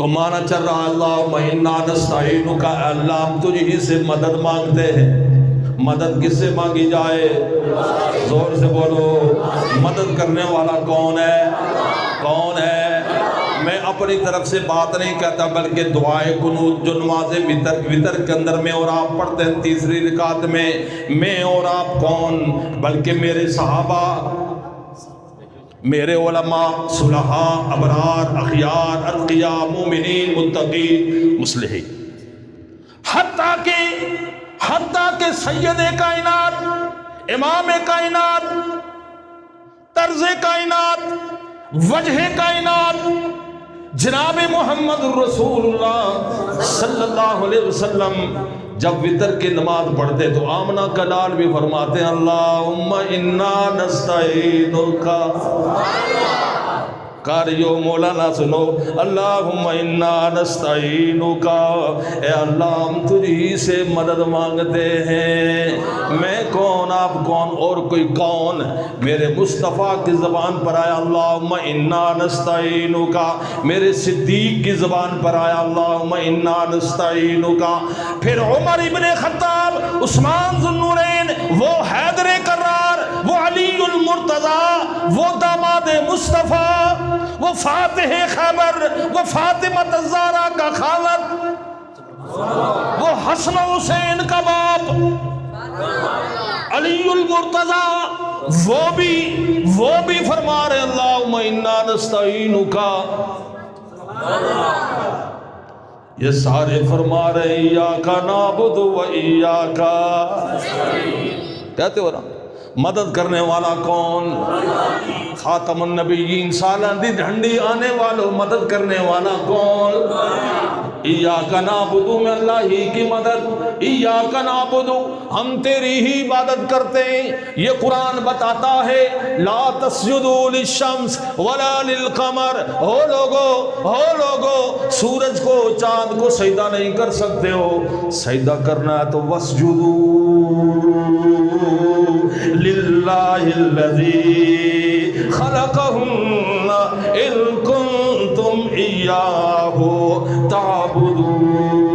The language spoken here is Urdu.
تو مانا چل رہا اللہم انا نستعینک، اللہ ہم تجھ ہی سے مدد مانگتے ہیں۔ مدد کس سے مانگی جائے؟ زور سے بولو، مدد کرنے والا کون ہے؟ کون ہے؟ میں اپنی طرف سے بات نہیں کہتا، بلکہ دعائے قنوت جو نماز وتر کے اندر میں اور آپ پڑھتے ہیں تیسری رکعت میں اور آپ کون؟ بلکہ میرے صحابہ، میرے علماء، صلحاء، ابرار، اخیار، اتقیاء، مومنین، متقین، مصلحین، حتیٰ کہ سید کائنات، امام کائنات، طرز کائنات، وجہ کائنات، جناب محمد رسول اللہ صلی اللہ علیہ وسلم جب وتر کی نماز پڑھتے تو آمنہ کا لال بھی فرماتے ہیں اللہم انا نستعینک، قاریو مولانا سنو، اللہم انا نستعینک، اے اللہ ہم تجھی سے مدد مانگتے ہیں۔ میں کون، آپ کون، اور کوئی کون؟ میرے مصطفیٰ کی زبان پر آیا اللہم انا نستعینک، میرے صدیق کی زبان پر آیا اللہم انا نستعینک، پھر عمر ابن خطاب، عثمان ذو النورین، وہ حیدر کرار، وہ علی المرتضی، وہ داماد مصطفیٰ، وہ فاتح خیبر، وہ فاطمہ الزہرا کا خالد، وہ حسن و حسین کا باپ علی المرتضی، وہ بھی فرما رہے اللہم انا نستعینک، یہ سارے فرما رہے ایاک نعبد و ایاک، کہتے ہو نا مدد کرنے والا کون؟ خاتم النبیین، سالہ دی ڈھنڈی آنے والوں مدد کرنے والا کون؟ ایاک نعبد، میں اللہ ہی کی مدد، ایاک نعبد، ہم تیری ہی عبادت کرتے ہیں۔ یہ قرآن بتاتا ہے لا تسجدوا للشمس ولا للقمر، ہو لوگو سورج کو چاند کو سجدہ نہیں کر سکتے ہو، سجدہ کرنا ہے تو واسجدوا للہ الذی خلقہن ان کنتم ایاہ تعبدون۔